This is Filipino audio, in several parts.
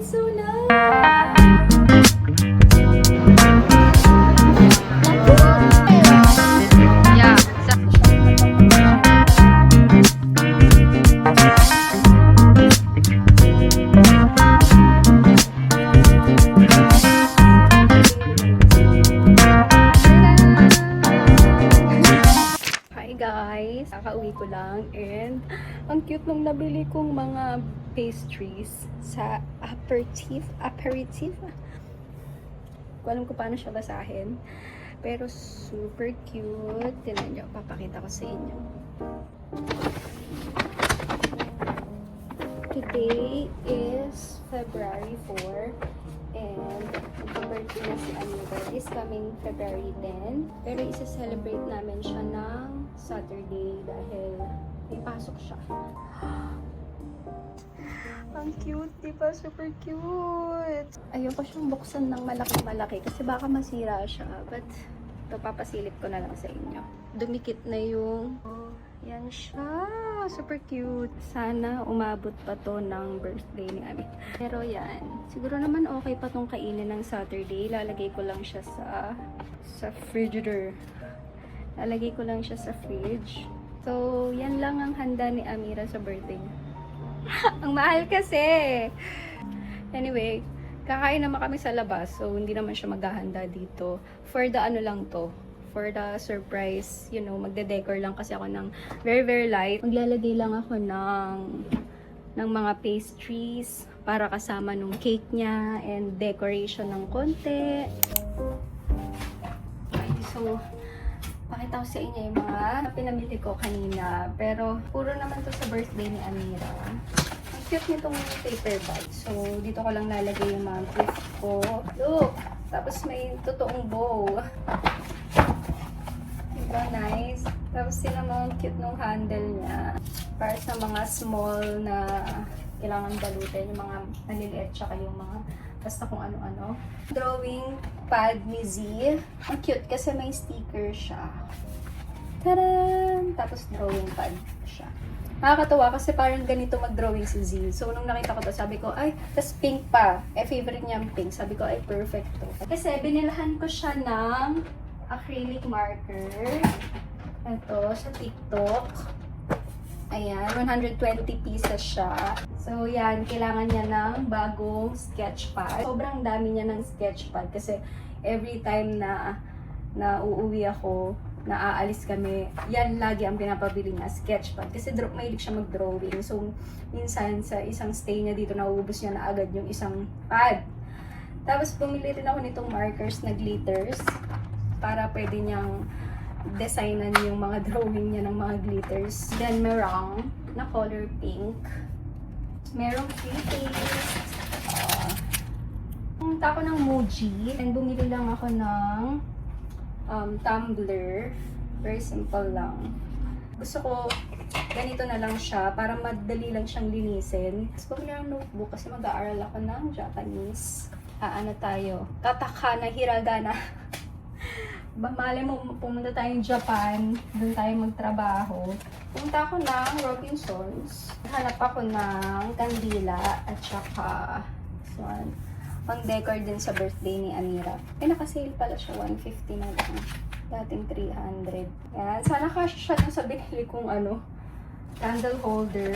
It's so nice! Yeah. Hi guys! Kakauwi ko lang and ang cute nung nabili kong mga pastries sa aperitif. Ko alam ko paano siya basahin. Pero super cute. Tingnan nyo, papakita ko sa inyo. Today is February 4 and mag-birthday na si Anita this coming February 10. Pero isa-celebrate namin siya ng Saturday dahil may pasok siya. Ang cute, diba? Super cute! Ayoko siyang buksan ng malaki-malaki kasi baka masira siya. But, ito papasilip ko na lang sa inyo. Dumikit na yung... Oh, yan siya! Super cute! Sana umabot pa to ng birthday ni Ami. Pero yan. Siguro naman okay pa tong kainin ng Saturday. Lalagay ko lang siya sa frigidaire. Lalagay ko lang siya sa fridge. So, yan lang ang handa ni Amira sa birthday niya. Ang mahal kasi! Anyway, kakain naman kami sa labas. So, hindi naman siya maghahanda dito. For the ano lang to. For the surprise, you know, magde-decor lang kasi ako ng very, very light. Maglalagay lang ako ng mga pastries para kasama nung cake niya and decoration ng konti. So, pakita ko sa inyo yung mga pinamili ko kanina. Pero, puro naman to sa birthday ni Amira. Ang cute nitong paper bag. So, dito ko lang lalagay yung mga gift ko. Look! Tapos may totoong bow. Diba? Nice. Tapos sila mga cute nung handle niya. Para sa mga small na kailangan balutin. Yung mga maliliit tsaka yung mga basta kung ano-ano. Drawing pad ni Z. Ang cute kasi may sticker siya. Taran! Tapos drawing pad siya. Nakakatawa kasi parang ganito mag-drawing si Z. So, nung nakita ko to, sabi ko, ay, tas pink pa. Favorite niya ang pink. Sabi ko, ay, perfect to. Kasi binilahan ko siya ng acrylic marker. Ito, sa TikTok. Ayan, 120 pieces siya. So, yan, kailangan niya ng bagong sketch pad. Sobrang dami niya ng sketch pad kasi every time na uuwi ako, na aalis kami, yan lagi ang pinapabili niya, sketch pad. Kasi mahilig siya mag-drawing. So, minsan sa isang stay niya dito, nauubos niya na agad yung isang pad. Tapos, bumili rin ako nitong markers na glitters para pwede niyang designan yung mga drawing niya ng mga glitters. Then, merong na color pink. Merong free taste. Pumunta ako ng Muji. And bumili lang ako ng tumbler. Very simple lang. Gusto ko ganito na lang siya para madali lang siyang linisin. Tapos bumili ng notebook kasi mag-aaral ako ng Japanese. Ano tayo? Katakana, hiragana. Mali mo, pumunta tayong Japan, doon tayo magtrabaho. Pumunta ako ng Robinsons. Hanap ako ng kandila at saka pang-decor din sa birthday ni Amira. Ay, naka-sale pala siya, 150 na lang. Dating 300. Yan, sana kasya siya dun sa binili kong candle holder.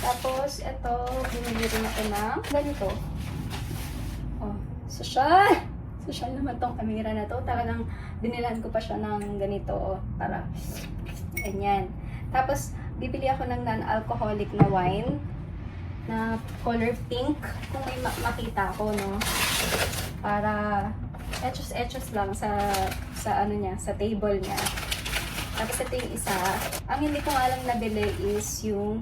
Tapos, ito, binili rin ako ng ganito. Oh, social! Social naman tong camera na to. Talagang binilan ko pa siya ng ganito para ganyan. Tapos, bibili ako ng non-alcoholic na wine na color pink kung may makita ko, no? Para etchos lang sa ano niya, sa table niya. Tapos ito yung isa. Ang hindi ko nga lang nabili is yung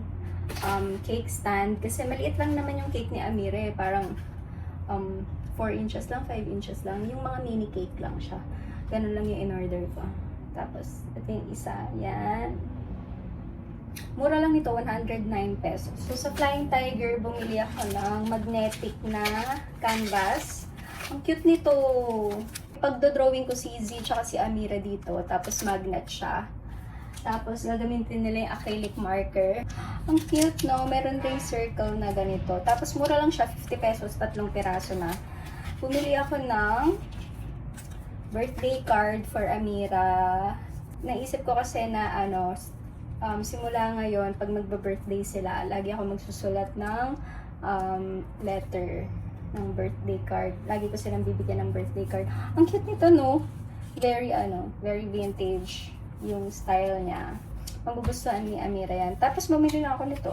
cake stand. Kasi maliit lang naman yung cake ni Amire. Parang 4 inches lang, 5 inches lang. Yung mga mini cake lang siya. Ganun lang yung in-order ko. Tapos, ito yung isa. Yan. Mura lang ito, 109 pesos. So, sa Flying Tiger, bumili ako ng magnetic na canvas. Ang cute nito. Pagdo-drawing ko si Z tsaka si Amira dito. Tapos, magnet siya. Tapos, gagamitin nila yung acrylic marker. Ang cute, no? Meron ding circle na ganito. Tapos, mura lang siya. 50 pesos, 3 piraso na. Bumili ako ng birthday card for Amira. Naisip ko kasi na, simula ngayon, pag magba-birthday sila, lagi ako magsusulat ng letter ng birthday card. Lagi ko silang bibigyan ng birthday card. Ang cute nito, no? Very vintage yung style niya. Magugustuhan ni Amira yan. Tapos, bumili na ako nito.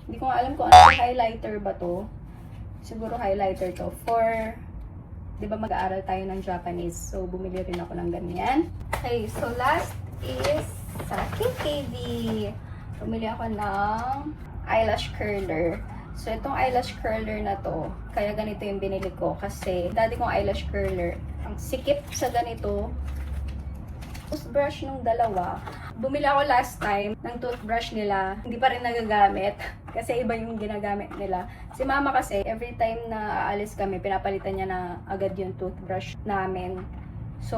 Hindi ko nga alam kung ano highlighter ba to. Siguro highlighter to. Di ba mag-aaral tayo ng Japanese? So, bumili rin ako ng ganyan. Okay, so last is sa KKV. Bumili ako ng eyelash curler. So, itong eyelash curler na to, kaya ganito yung binili ko. Kasi, dati kong eyelash curler, ang sikip sa ganito, toothbrush nung dalawa. Bumili ako last time ng toothbrush nila. Hindi pa rin nagagamit. Kasi iba yung ginagamit nila. Si mama kasi, every time na aalis kami, pinapalitan niya na agad yung toothbrush namin. So,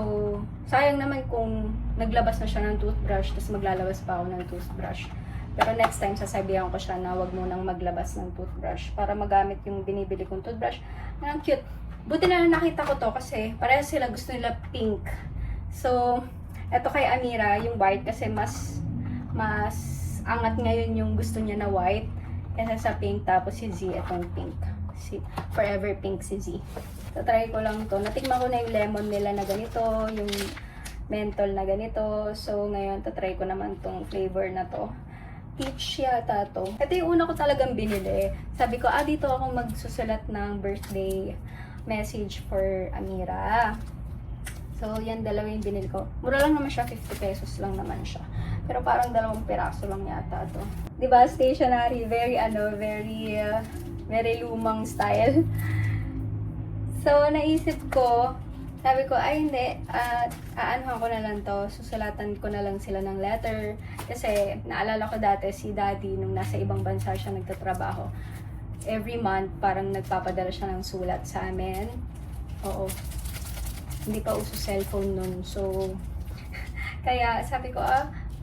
sayang naman kung naglabas na siya ng toothbrush, tapos maglalabas pa ako ng toothbrush. Pero next time, sasabihan ko siya na wag munang maglabas ng toothbrush para magamit yung binibili kong toothbrush. Ang cute. Buti na nakita ko to kasi parehas sila gusto nila pink. So, eto kay Amira, yung white kasi mas angat ngayon yung gusto niya na white kaysa sa pink. Tapos si Z, etong pink. Forever pink si Z. So, try ko lang to. Natikman ko na yung lemon nila na ganito, yung menthol na ganito. So, ngayon, tatry ko naman tong flavor na to. Peach yata to. Ito yung una ko talagang binili. Sabi ko, dito ako magsusulat ng birthday message for Amira. So, yan, dalawa yung binili ko. Mura lang naman siya, 50 pesos lang naman siya. Pero parang 2 piraso lang yata to. Diba, stationery, very lumang style. So, naisip ko, sabi ko, hindi, aanuhan ko na lang to, susulatan ko na lang sila ng letter. Kasi, naalala ko dati, si Daddy, nung nasa ibang bansa siya nagtatrabaho, every month, parang nagpapadala siya ng sulat sa amin. Oo. Hindi pa uso cellphone nun. So, kaya sabi ko,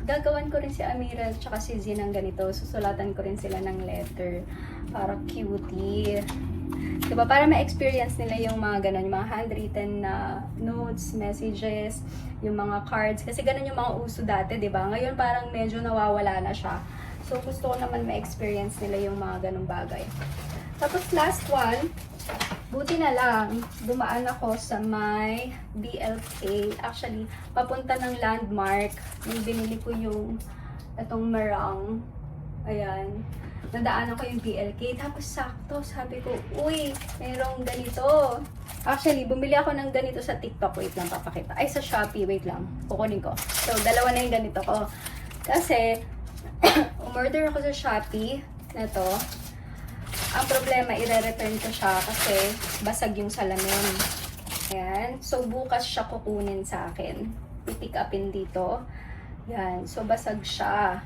gagawan ko rin si Amira at saka si Z ng ganito. Susulatan ko rin sila ng letter. Para cutie. Diba? Para ma-experience nila yung mga ganun, yung mga handwritten na notes, messages, yung mga cards. Kasi ganun yung mga uso dati, diba? Ngayon parang medyo nawawala na siya. So, gusto ko naman ma-experience nila yung mga ganung bagay. Tapos, last one. Buti na lang, dumaan ako sa may BLK. Actually, papunta ng Landmark. Yung binili ko yung itong meringue. Ayan. Nadaan ako yung BLK. Tapos sakto, sabi ko, uy, mayroong ganito. Actually, bumili ako ng ganito sa TikTok. Wait lang, papakita. Ay, sa Shopee. Wait lang. Kukunin ko. So, dalawa na yung ganito ko. Kasi, umorder ako sa Shopee na to. Ang problema, i-return ko siya kasi basag yung salamin. Ayan. So, bukas siya kukunin sa akin. I-pick upin dito. Ayan. So, basag siya.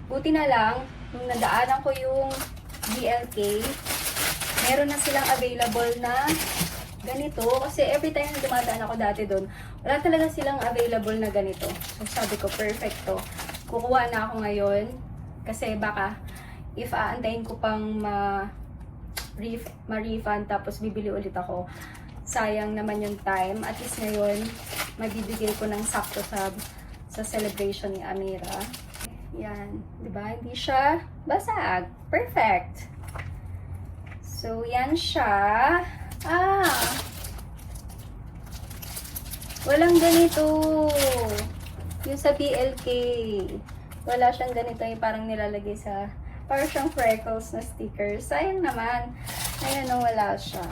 Buti na lang, nung nadaanan ko yung BLK, meron na silang available na ganito. Kasi every time na dumadaan ako dati doon, wala talaga silang available na ganito. So, sabi ko, perfecto. Kukuha na ako ngayon. Kasi baka, if aantayin ko pang ma-refund tapos bibili ulit ako, sayang naman yung time. At least ngayon, mabibigay ko ng sakto sa celebration ni Amira. Yan, di ba? Hindi siya basag. Perfect. So, yan siya. Walang ganito. Yung sa BLK. Wala siyang ganito yung parang nilalagay sa parang siyang freckles na sticker. Sayang naman. Ayan, wala siya.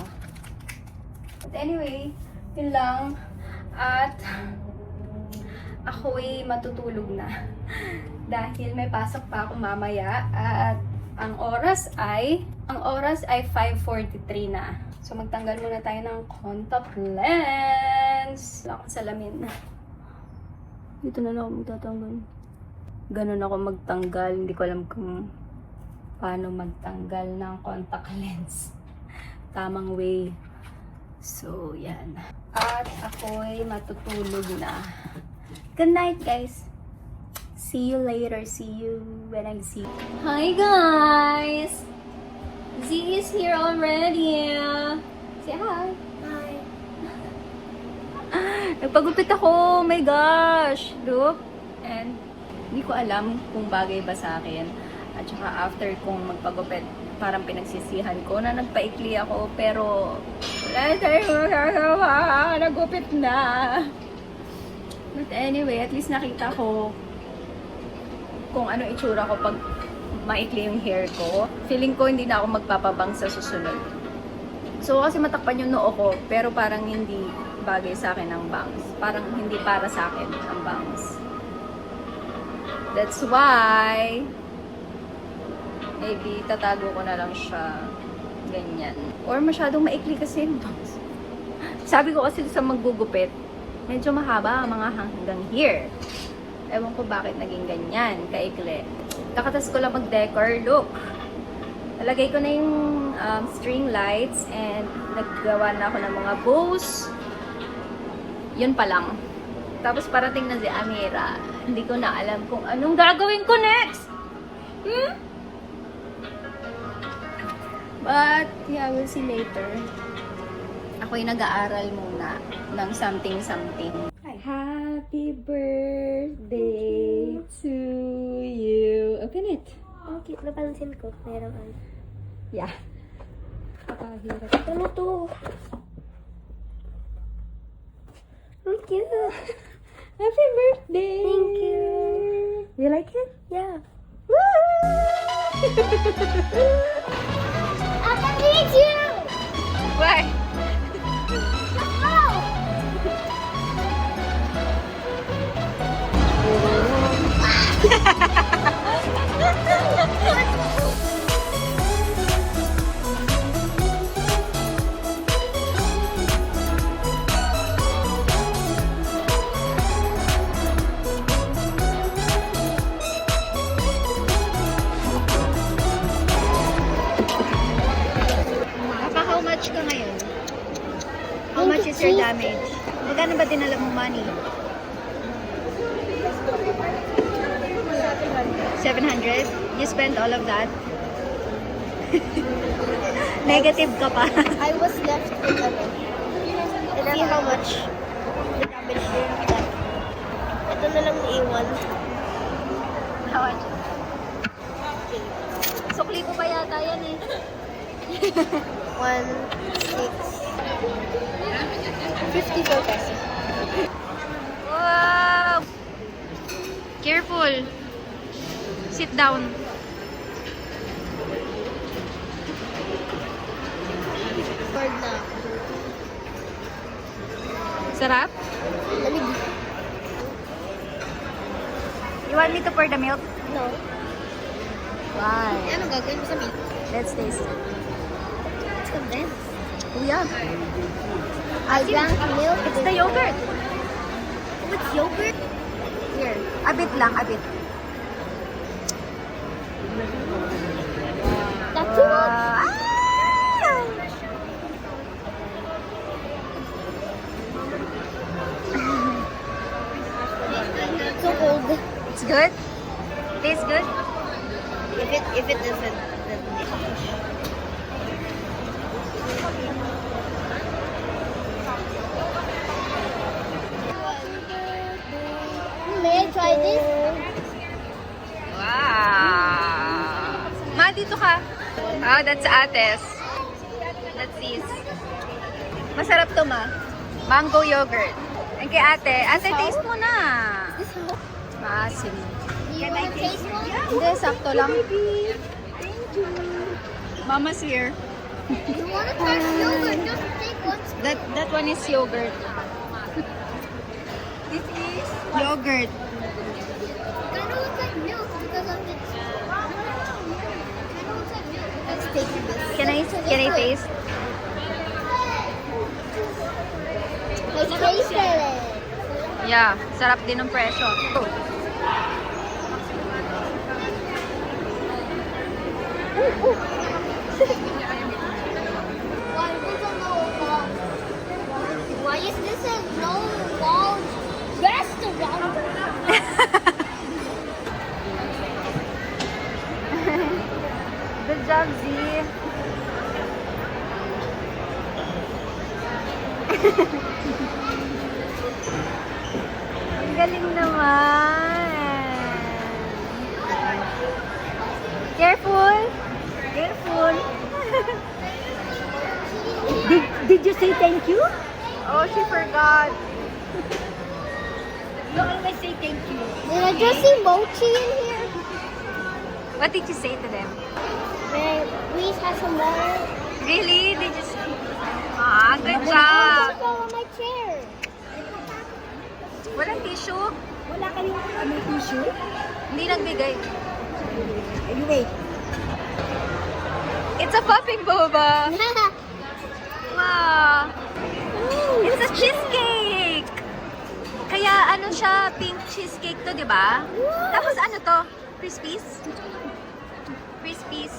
But anyway, yun lang. At ako'y matutulog na. Dahil may pasok pa ako mamaya. At ang oras ay 5:43 na. So magtanggal muna tayo ng contact lens. Wala akong salamin. Dito na lang ako magtatanggal. Ganun ako magtanggal. Hindi ko alam kung paano magtanggal ng contact lens. Tamang way. So, yan. At ako'y matutulog na. Good night, guys. See you later. See you when I see you. Hi, guys. Z is here already. Say hi. Hi. Nagpagupit ako. Oh my gosh. Look. And hindi ko alam kung bagay ba sa akin. At saka after kong magpagupit, parang pinagsisihan ko na nagpaikli ako. Pero wala tayong magagawa. Nagupit na. But anyway, at least nakita ko kung ano itsura ko pag maikli yung hair ko. Feeling ko hindi na ako magpapabang sa susunod. So kasi matakpan yung noo ko, pero parang hindi bagay sa akin ang bangs. Parang hindi para sa akin ang bangs. That's why maybe tatago ko na lang siya ganyan. Or masyadong maikli kasi yung bangs. Sabi ko kasi sa maggugupit, medyo mahaba mga hanggang here. Ewan ko bakit naging ganyan, kaikli. Kakatas ko lang mag-decor. Look! Nalagay ko na yung string lights and naggawa na ako ng mga bows. Yun pa lang. Tapos parating na si Amira. Hindi ko na alam kung anong gagawin ko next! But, yeah, we'll see later. Ako'y nag-aaral muna ng something-something. Happy birthday to you. Open it. Okay, napansin ko. Meron ano. Yeah. Kapahirap. Ano to? Ang cute. Happy birthday! Thank you. You like it? Yeah. Woo! I can meet you! Why? Let's go! How much ka ngayon? How much is your damage? Magkano ba dinala mong money? 700? You spent all of that? Negative ka pa. I was left with ano. Let's see how much the damage did. Ito na lang iwan. How much? Sukli ko pa yata yan eh. 1, 6, 54 pesos. Wow! Careful. Sit down. Bored na. Sarap? Lamig. You want me to pour the milk? No. Why? Ano gagawin mo sa milk? Let's taste. It's condensed. Oh yeah. I drank milk. It's the yogurt. Oh, it's yogurt? Here. A bit lang, a bit. That's too much. Ah! It's so cold. It's good? Tastes good? If it doesn't, then may I try this? Wow! Ma, dito ka. Oh, that's Ates. That's his. Masarap to, ma. Mango yogurt. And kay ate, ate, taste mo na. This how? Maasim. You want to taste one? Hindi, sakto lang. Mama's here. You want to try yogurt? Just take one spoon. That one is yogurt. This is? Yogurt. Kind of looks like milk because of its... Kind of looks like milk. Let's take this. Can I taste? Let's taste it. Yeah, sarap din ng presyo. Why is this a no wall restaurant? Ang galing naman. Careful. Careful. Did you say thank you? Oh, she forgot. You always say thank you. Did I just see mochi in here? What did you say to them? May please have some water. Really? Did you say? Ah, good It's job. on my chair. Walang tissue? Wala kayong tissue? Hindi nagbigay. Anyway, It's a popping boba. Wow. It's a cheesecake. Kaya ano siya, pink cheesecake to, di ba? Tapos ano to? Crispies? Crispies.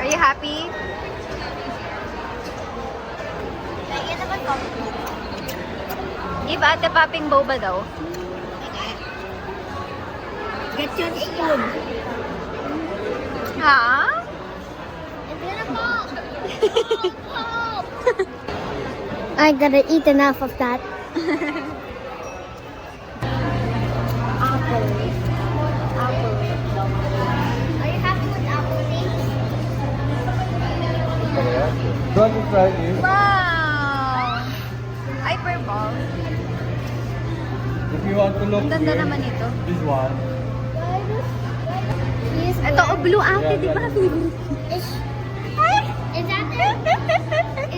Are you happy? Lagyan naman ko. Give ate popping boba daw. get your spoon. Ha? It's gonna pop. Pop. I gotta eat enough of that. Apple. Apple. Are you happy with apple things? Do you want to try this? Wow! Hyperball. If you want to look Ang ganda here, naman ito. this one. Yes. Ito, o blue ate, Yeah, di ba? Is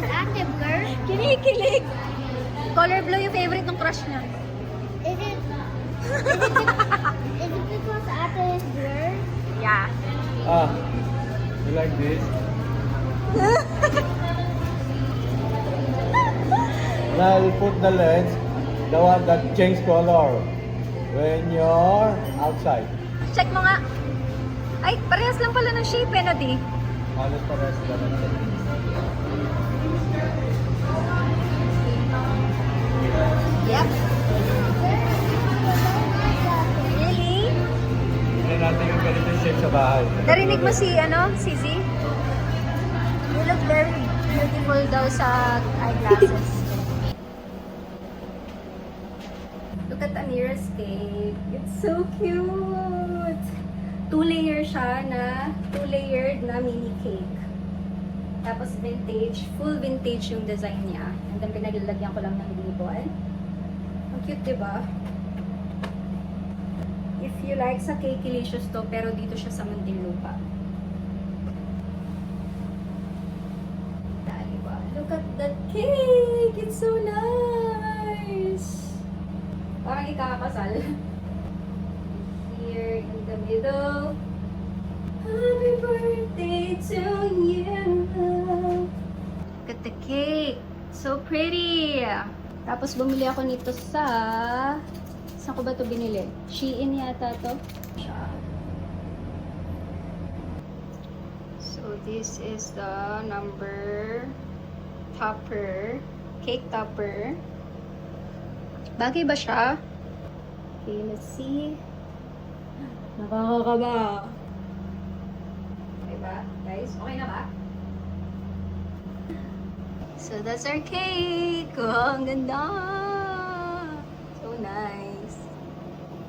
that the blur? Kinikilig. Color blue yung favorite ng crush niya. Is it because apple is blur? Yeah. Ah, you like this? Now you put the lens, the one that change color when you're outside. Check mo nga. Ay, parehas lang pala ng shape eh, no, di? Halos parehas naman. Yep. Really? Tignan natin yung ganito yung shape sa bahay. Narinig mo si, si Z? You look very beautiful daw sa eyeglasses. Look at Amira's cake. It's so cute! Two-layered na mini cake. Tapos vintage, full vintage yung design niya. And then pinaglagyan ko lang ng ribbon. Ang cute, diba? If you like sa Cakeilicious to, pero dito siya sa Muntinlupa. Diba? Look at that cake! It's so nice! Parang ikakasal. Here in the middle. Happy birthday to you! Look at the cake! So pretty! Tapos bumili ako nito sa... Saan ko ba ito binili? Shein yata to. So this is the number topper. Cake topper. Bagay ba siya? Okay, let's see. Nakakakaba. Okay ba? Guys, okay na ba? So that's our cake! Oh, ang ganda! So nice.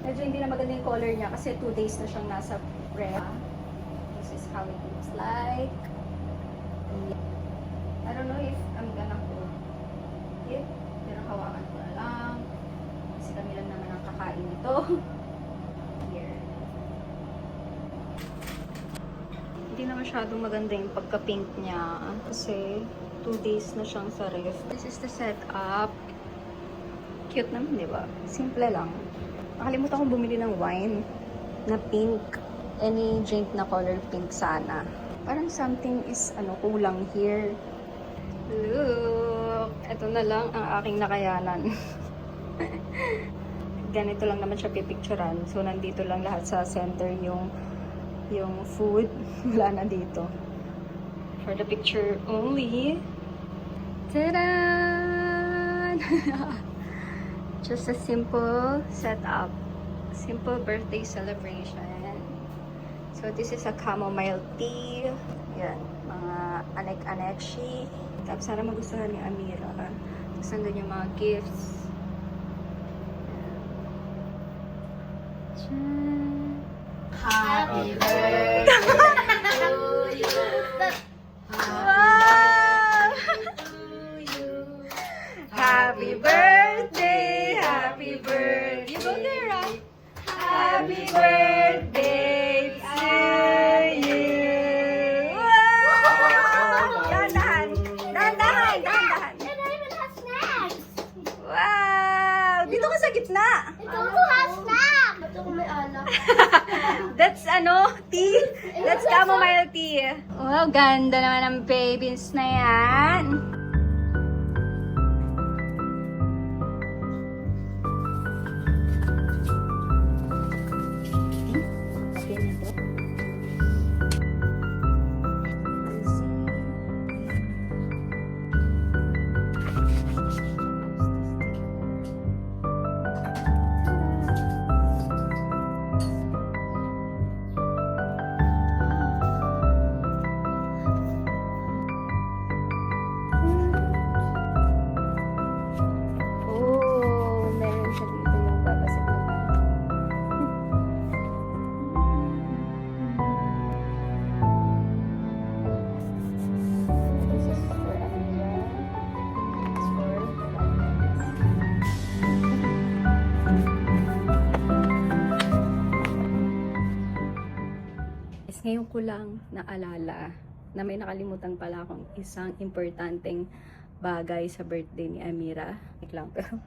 Medyo hindi na maganda yung color niya kasi 2 days na siyang nasa ref. This is how it looks like. I don't know if I'm gonna hold it. Pero hawakan ko na lang. Kasi kami lang naman ang kakain nito. Here. Hindi na masyadong maganda yung pagka-pink niya. Kasi 2 days na siyang sa ref. This is the setup. Cute naman, di ba? Simple lang. Nakalimutan kong bumili ng wine na pink. Any drink na color pink sana. Parang something is kulang here. Look! Ito na lang ang aking nakayanan. Ganito lang naman siya pipicturan. So, nandito lang lahat sa center yung food. Wala na dito. For the picture only. Ta-da! Just a simple setup. Simple birthday celebration. So, this is a chamomile tea. Yan. Mga Anekshi. Tapos sana magustuhan ni Amira. Tapos nandun yung mga gifts. Tchan! Happy birthday to you. Wow! Happy birthday! Happy birthday! You go there, ah! Happy birthday to you! Wow! Dahan-dahan! Dahan-dahan! Dahan-dahan! And I even have snacks. Wow! Dito ka sa gitna! It also has snacks. Ba't ako may alak? That's tea. That's chamomile tea. Wow, ganda naman ng babies na yan. Okay na to. Oh, meron siya dito yung babasag na. This is for Amira. It's for Is ngayon ko lang naalala na may nakalimutan pala akong isang importanteng bagay sa birthday ni Amira. Wait lang, pero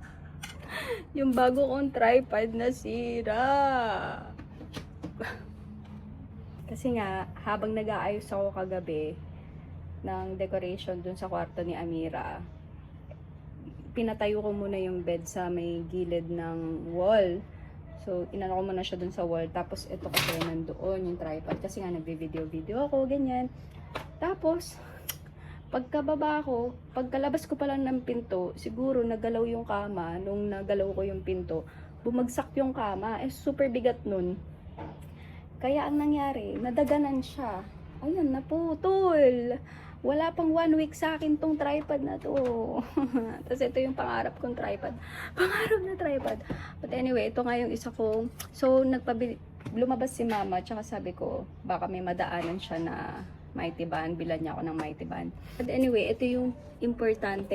yung bago kong tripod nasira. Kasi nga, habang nag-aayos ako kagabi ng decoration dun sa kwarto ni Amira, pinatayo ko muna yung bed sa may gilid ng wall. So, inano ko muna siya dun sa wall. Tapos, ito kasi nandoon yung tripod. Kasi nga, nagbe-video ako, ganyan. Tapos, pagkababa ko, pagkalabas ko pa lang ng pinto, siguro nagalaw yung kama. Nung nagalaw ko yung pinto, bumagsak yung kama. Super bigat nun. Kaya ang nangyari, nadaganan siya. Ayun, naputol. Wala pang 1 week sa akin tong tripod na to. Tapos ito yung pangarap kong tripod. Pangarap na tripod. But anyway, ito nga yung isa ko. So, lumabas si mama, tsaka sabi ko, baka may madaanan siya na Mighty Band. Bilan niya ako ng Mighty Band. But anyway, ito yung importante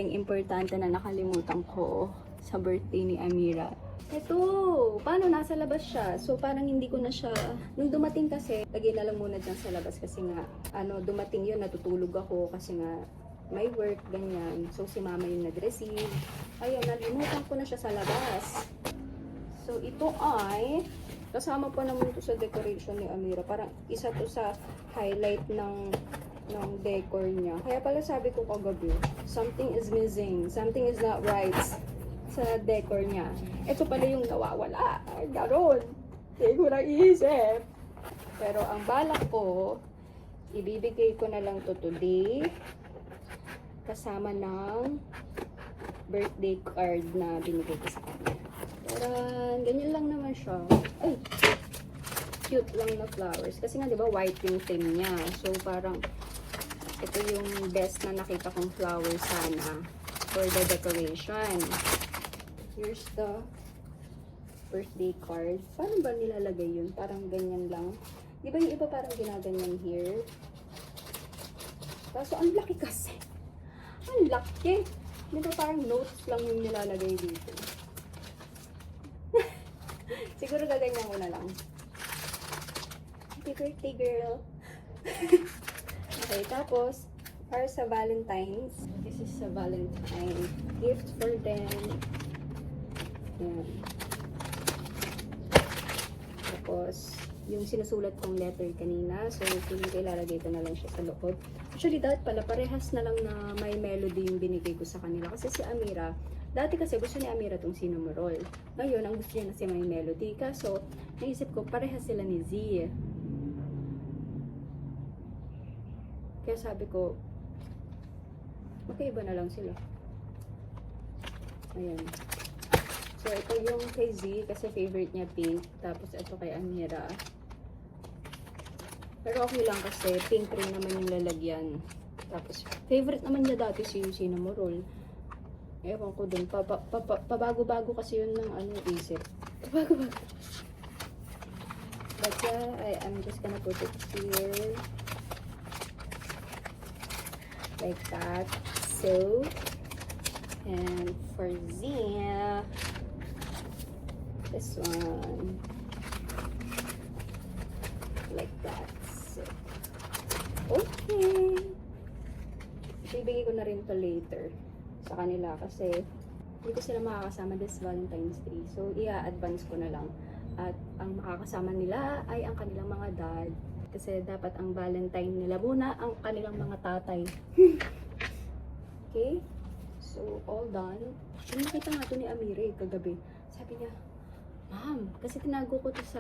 na nakalimutan ko sa birthday ni Amira. Ito, paano nasa labas siya? So parang hindi ko na siya, nung dumating kasi, lagay na lang muna dyan sa labas kasi nga, dumating yun, natutulog ako kasi nga, may work, ganyan. So si mama yung nag-receive. Ayun, nalimutan ko na siya sa labas. So ito ay, kasama pa naman to sa decoration ni Amira. Parang isa to sa highlight ng decor niya. Kaya pala sabi ko kagabi, something is missing, something is not right sa decor niya. Ito pala yung nawawala. Ganon. Hindi ko naisip. Pero ang balak ko, ibibigay ko na lang to today kasama ng birthday card na binigay ko sa kanya. Pero ganyan lang naman siya. Ay! Cute lang na flowers. Kasi nga, di ba, white yung theme niya. So, parang ito yung best na nakita kong flowers sana for the decoration. Here's the birthday card. Paano ba nilalagay yun? Parang ganyan lang. Di ba yung iba parang ginaganyan here? Kaso ang laki kasi. Ang laki. Di ba parang notes lang yung nilalagay dito? Siguro gaganyan ko na lang. Happy birthday, girl. Okay, tapos, para sa Valentine's, this is a Valentine gift for them. Yan. Tapos, yung sinusulat kong letter kanina, so feeling ko ilalagay ko na lang siya sa loob. Actually, dapat pala, parehas na lang na may melody yung binigay ko sa kanila. Kasi si Amira, dati kasi gusto ni Amira tong Cinnamoroll. Ngayon, ang gusto niya na si may melody. Kaso, naisip ko, parehas sila ni Z. Kaya sabi ko, magkaiba na lang sila. Ayan. So, ito yung kay Z kasi favorite niya pink. Tapos, ito kay Amira. Pero okay lang kasi pink rin naman yung lalagyan. Tapos, favorite naman niya dati si cinnamon roll. Ewan ko dun. Pabago-bago kasi yun ng ano, isip. Pabago-bago. But yeah, I'm just gonna put it here. Like that. So, and for Zia, this one. Like that. So, okay. Ibigay ko na rin to later sa kanila kasi hindi ko sila makakasama this Valentine's Day. So, i-advance ko na lang. At ang makakasama nila ay ang kanilang mga dad. Kasi dapat ang Valentine nila muna ang kanilang mga tatay. Okay? So, all done. Nakita nga to ni Amire kagabi. Sabi niya, Ma'am, kasi tinago ko to sa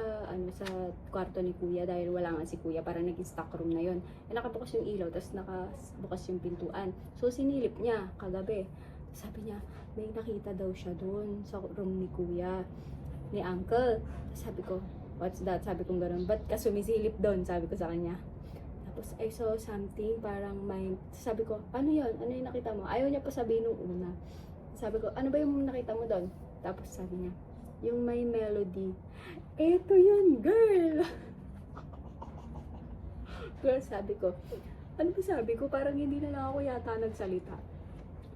sa kwarto ni Kuya dahil wala nga si Kuya, para naging stock room na yon. Nakabukas yung ilaw, tapos nakabukas yung pintuan. So sinilip niya kagabi. Sabi niya, may nakita daw siya doon sa room ni Kuya, ni Uncle. Sabi ko, what's that? Sabi ko gano'n, ba't ka sumisilip doon? Sabi ko sa kanya. Tapos I saw something, parang may, sabi ko, ano yon? Ano yung nakita mo? Ayaw niya pa sabihin nung una. Sabi ko, ano ba yung nakita mo doon? Tapos sabi niya, yung may melody. Eto yun, girl! Girl, sabi ko. Ano ba sabi ko? Parang hindi na lang ako yata nagsalita.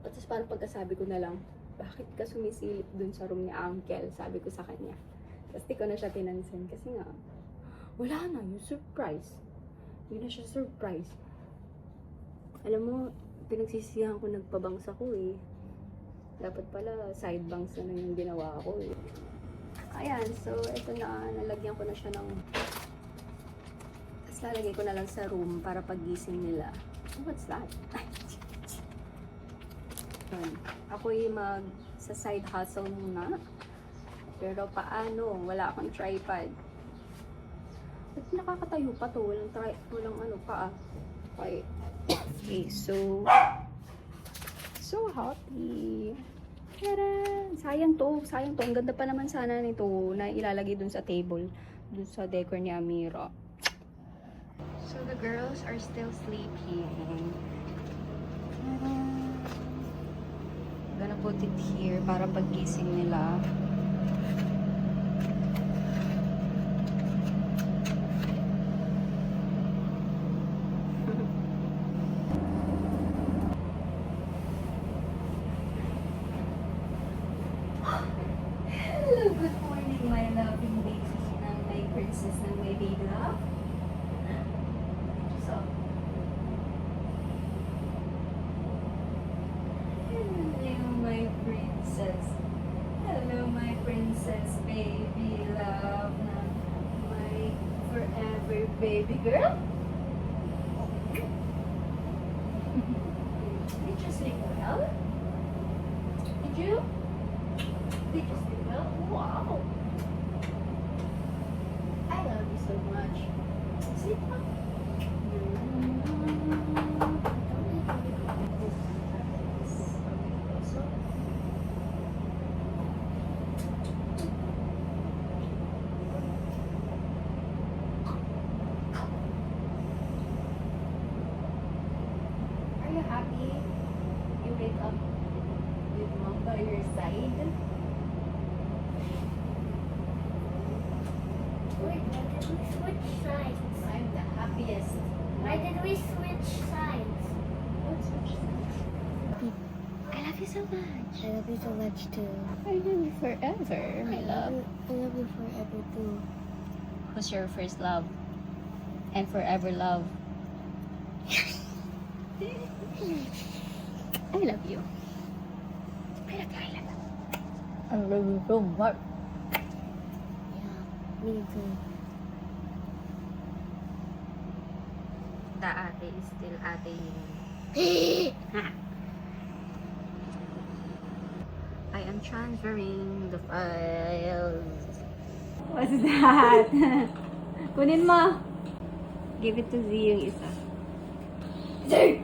Tapos parang pagkasabi ko na lang, bakit ka sumisilip dun sa room ni Uncle? Sabi ko sa kanya. Tapos di ko na siya pinansin. Kasi nga, wala na, yung surprise. Yun na siya surprise. Alam mo, pinagsisihan ko, nagpabangs ako eh. Dapat pala, side bangs na yung ginawa ko eh. Ayan, so ito na, nalagyan ko na siya ng, tapos lalagay ko na lang sa room para paggising nila. What's that? Ako yung sa side hustle muna. Pero paano? Wala akong tripod. Ba't nakakatayo pa to? Walang ano pa. Okay. Okay, so happy. Tara! Sayang to. Ang ganda pa naman sana nito na ilalagay dun sa table. Dun sa decor ni Amira. So the girls are still sleeping. I'm gonna put it here para paggising nila. Hello, good morning, my loving baby, and my princess, and my baby love. So, hello, my princess. Hello, my princess, baby love, my forever baby girl. Did you sleep well? Did you? Did you sleep well? Wow! I love you so much. Sleep well. Are you happy? You wake up with mom by your side? Wait, why did we switch sides? I'm the happiest. Why did we switch sides? Let's switch sides. I love you so much. I love you so much too. I love you forever, my love. I love you forever too. Who's your first love? And forever love? I love you. I love you. I love you so much. Yeah, me too. The ate is still ate. I am transferring the files. What's that? Kunin mo. Give it to Z yung isa. Z!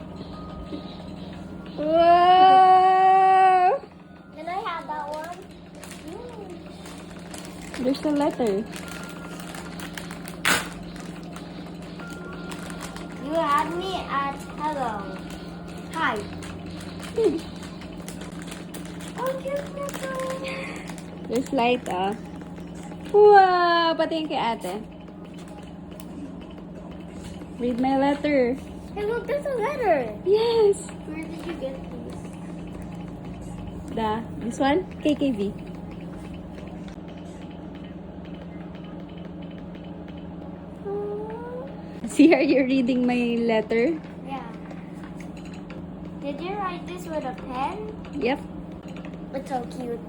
Wow! Can I have that one? There's a letter. You had me at hello. Hi. There's light, ah. Wow! Patingin kay ate. Read my letter. Hey, look, there's a letter. Yes! Where did you get these? This one? KKV. See, are you reading my letter? Yeah. Did you write this with a pen? Yep. It's so cute.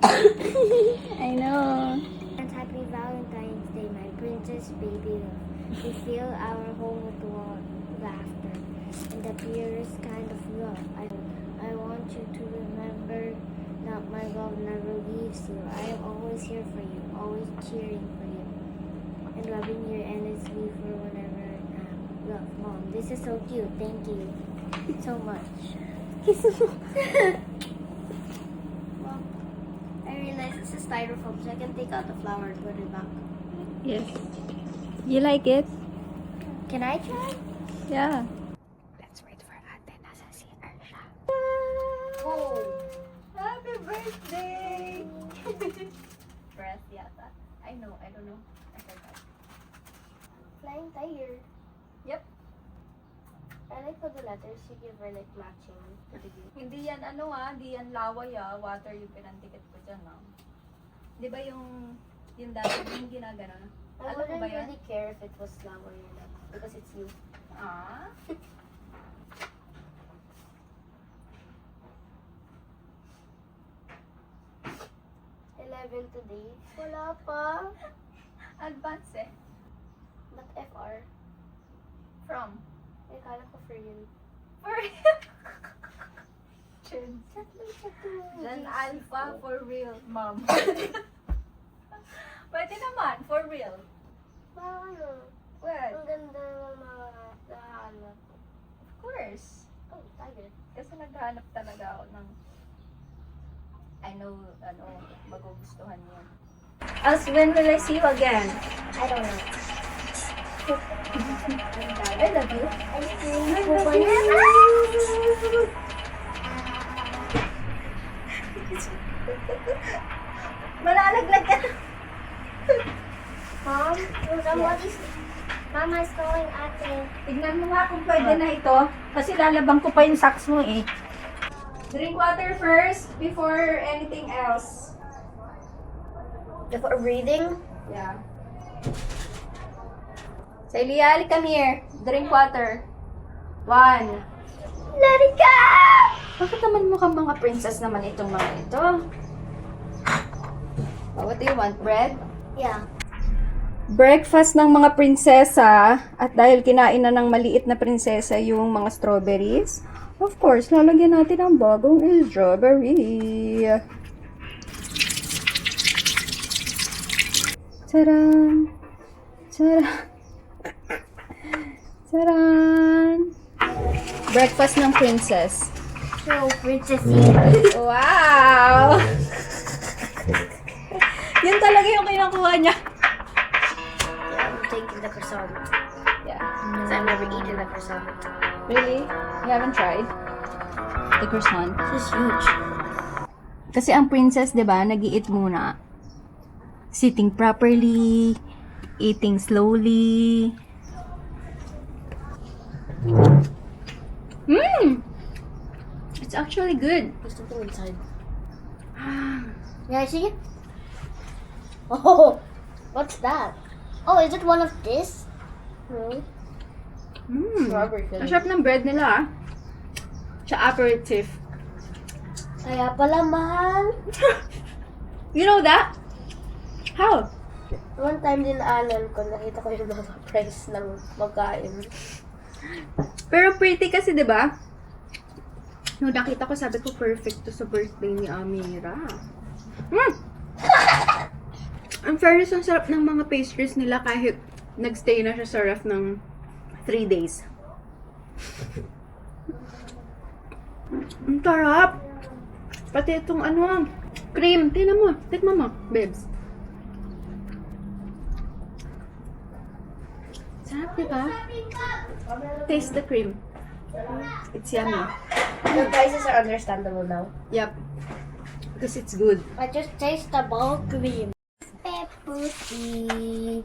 I know. And happy Valentine's Day, my princess baby love. We fill our home with warm laughter and the purest kind of love. I want you to remember that my love never leaves you. I am always here for you, always cheering for you, and loving you endlessly for whenever I love. Mom, this is so cute. Thank you so much. Mom, I realize this is styrofoam, so I can take out the flower and put it back. Yes. You like it? Can I try? Yeah. Let's wait for ate. Nasa CR siya. Oh. Happy birthday! Breath yata. I don't know. I forgot. Flying tiger. Yep. I like for the letters you give her like matching to the green. Hindi yan hindi yan laway water yung pinantikit ko dyan Di ba yung dati yung ginagano? I Alam mo wouldn't ba yun? really care if it was flower or not because it's you. Ah? 11 today. Wala pa. Advance eh. But FR. From? Ay, kala ko for you. For Chin. Then alpha for real, mom. Pwede naman, for real. Parang ano, Well, ang ganda ng mga nahanap. of course. Oh, tiger. Kasi naghahanap talaga ako ng I know, magugustuhan yun. As when will I see you again? I don't know. I love you. Ice cream po ba yan? Malalaglag ka. Mom, somebody's... Mama is calling ate. Tignan mo nga kung pwede na ito. Kasi lalabang ko pa yung socks mo eh. Drink water first before anything else. Before reading? Yeah. Celia, come here. Drink water. 1. Let it go! Bakit naman mukhang mga princess naman itong mga ito? Oh, what do you want? Bread? Yeah. Breakfast ng mga prinsesa. At dahil kinain na ng maliit na prinsesa yung mga strawberries, of course, lalagyan natin ang bagong strawberry. Taran! Taran! Taran! Breakfast ng princess. So, princessy. Wow! Yun talaga yung kinukuha niya. Yeah, I'm taking the croissant. Yeah. Because I've never eaten the croissant. Really? You haven't tried? The croissant? This is huge. Kasi ang princess, di ba, nag-i-eat muna. Sitting properly, eating slowly. It's actually good. There's something inside. Yeah, I see it. Oh, what's that? Oh, is it one of this? No. Strawberry filling. Ang sarap ng bread nila, Sa aperitif. Kaya pala mahal. You know that? How? One time din alam ko, nakita ko yung mga price ng magkain. Pero pretty kasi, di ba? Nung nakita ko, sabi ko, perfect to sa birthday ni Amira. Ang fairness, ang sarap ng mga pastries nila kahit nagstay na siya sa ref ng 3 days. Ang sarap! Pati itong cream. Tingnan mo. Tikman mo, babes. Sarap, di ba? Taste the cream. It's yummy. The prices are understandable now. Yep. Because it's good. I just taste the ball cream. Pepper tea.